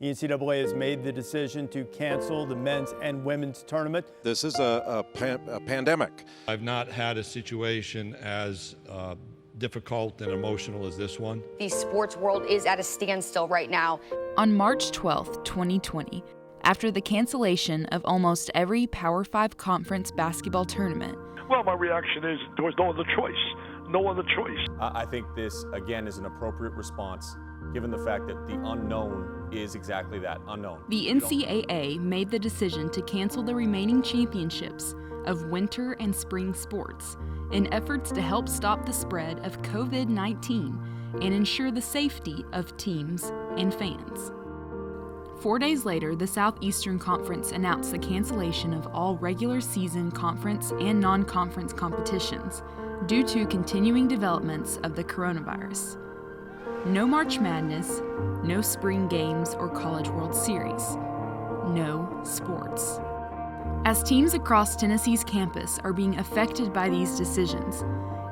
The NCAA has made the decision to cancel the men's and women's tournament. This is a pandemic. I've not had a situation as difficult and emotional as this one. The sports world is at a standstill right now. On March 12, 2020, after the cancellation of almost every Power 5 conference basketball tournament. Well, my reaction is there was no other choice. No other choice. I think this, again, is an appropriate response, given the fact that the unknown is exactly that, unknown. The NCAA made the decision to cancel the remaining championships of winter and spring sports in efforts to help stop the spread of COVID-19 and ensure the safety of teams and fans. 4 days later, the Southeastern Conference announced the cancellation of all regular season conference and non-conference competitions due to continuing developments of the coronavirus. No March Madness, no spring games or College World Series, no sports. As teams across Tennessee's campus are being affected by these decisions,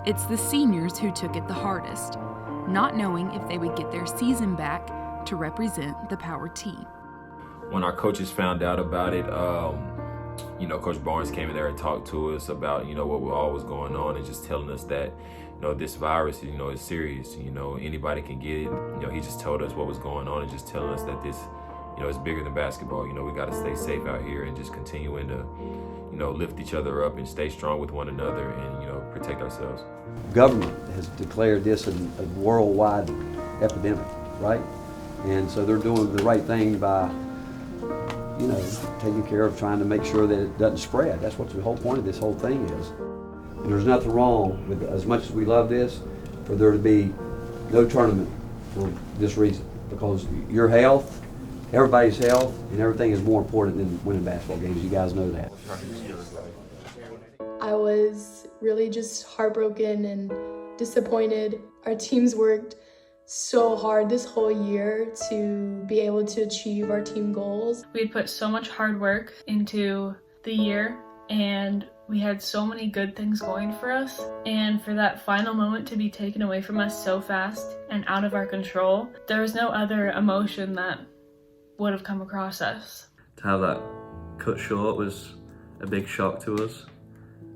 it's the seniors who took it the hardest, not knowing if they would get their season back to represent the Power T. When our coaches found out about it, Coach Barnes came in there and talked to us about, what all was going on and just telling us that, this virus, is serious. Anybody can get it. He just told us what was going on and just telling us that this, it's bigger than basketball. We got to stay safe out here and just continuing to, lift each other up and stay strong with one another and, protect ourselves. Government has declared this a worldwide epidemic, right? And so they're doing the right thing by, taking care of trying to make sure that it doesn't spread. That's what the whole point of this whole thing is. And there's nothing wrong with, as much as we love this, for there to be no tournament for this reason. Because your health, everybody's health, and everything is more important than winning basketball games. You guys know that. I was really just heartbroken and disappointed. Our teams worked so hard this whole year to be able to achieve our team goals. We had put so much hard work into the year and we had so many good things going for us, and for that final moment to be taken away from us so fast and out of our control, there was no other emotion that would have come across us. To have that cut short was a big shock to us,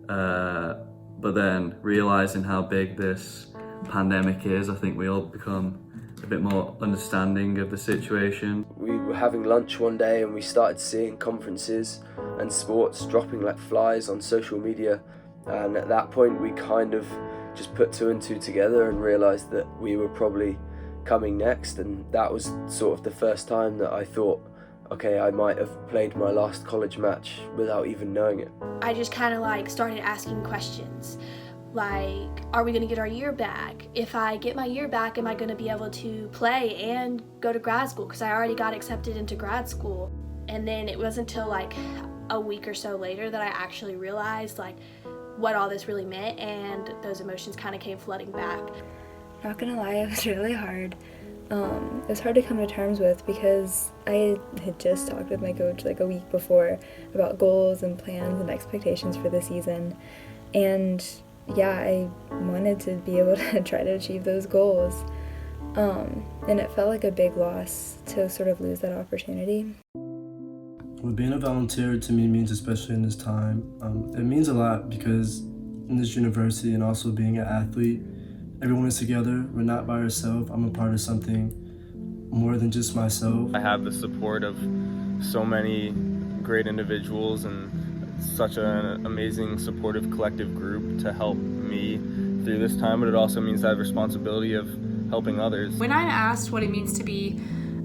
but then realizing how big this pandemic is, I think we all become a bit more understanding of the situation. We were having lunch one day and we started seeing conferences and sports dropping like flies on social media, and at that point we kind of just put two and two together and realized that we were probably coming next, and that was sort of the first time that I thought, okay, I might have played my last college match without even knowing it. I just kind of started asking questions. Are we going to get our year back? If I get my year back, am I going to be able to play and go to grad school? Because I already got accepted into grad school. And then it wasn't until a week or so later that I actually realized what all this really meant, and those emotions kind of came flooding back. Not gonna lie, it was really hard. It was hard to come to terms with because I had just talked with my coach a week before about goals and plans and expectations for the season. And yeah, I wanted to be able to try to achieve those goals. And it felt like a big loss to sort of lose that opportunity. Well, being a volunteer to me means, especially in this time, it means a lot because in this university and also being an athlete, everyone is together. We're not by ourselves. I'm a part of something more than just myself. I have the support of so many great individuals and such an amazing supportive collective group to help me through this time, but it also means I have responsibility of helping others. When I'm asked what it means to be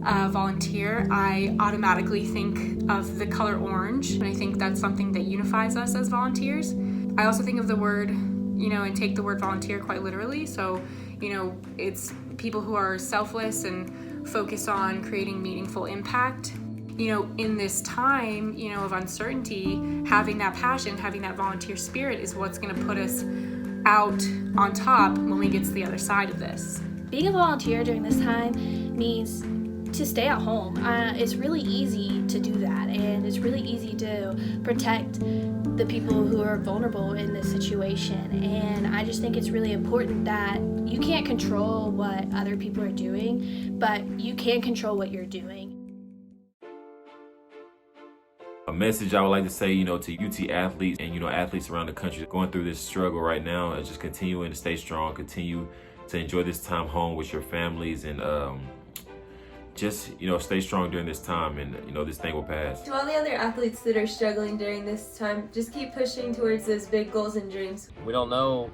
a volunteer, I automatically think of the color orange, and I think that's something that unifies us as volunteers. I also think of the word, and take the word volunteer quite literally. So, it's people who are selfless and focus on creating meaningful impact. In this time, of uncertainty, having that passion, having that volunteer spirit is what's going to put us out on top when we get to the other side of this. Being a volunteer during this time means to stay at home. It's really easy to do that, and it's really easy to protect the people who are vulnerable in this situation. And I just think it's really important that you can't control what other people are doing, but you can control what you're doing. A message I would like to say, to UT athletes and, athletes around the country going through this struggle right now is just continuing to stay strong, continue to enjoy this time home with your families, and just, stay strong during this time, and, this thing will pass. To all the other athletes that are struggling during this time, just keep pushing towards those big goals and dreams. We don't know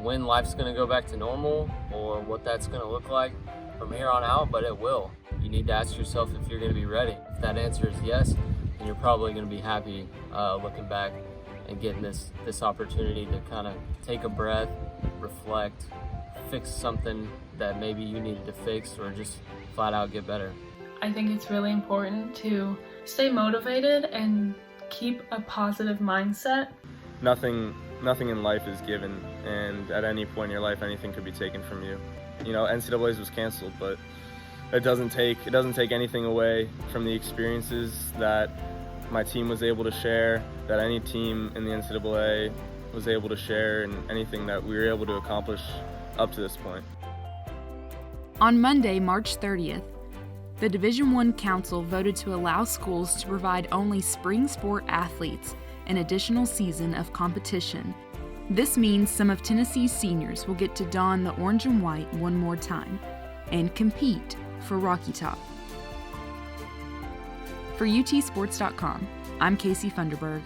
when life's going to go back to normal or what that's going to look like from here on out, but it will. You need to ask yourself if you're going to be ready. If that answer is yes, then you're probably going to be happy looking back and getting this opportunity to kind of take a breath, reflect, fix something that maybe you needed to fix, or just flat out get better. I think it's really important to stay motivated and keep a positive mindset. Nothing in life is given, and at any point in your life, anything could be taken from you. NCAA's was canceled, but it doesn't take anything away from the experiences that my team was able to share, that any team in the NCAA was able to share, and anything that we were able to accomplish up to this point. On Monday, March 30th, the Division I Council voted to allow schools to provide only spring sport athletes an additional season of competition. This means some of Tennessee's seniors will get to don the orange and white one more time and compete for Rocky Top. For UTSports.com, I'm Casey Funderburg.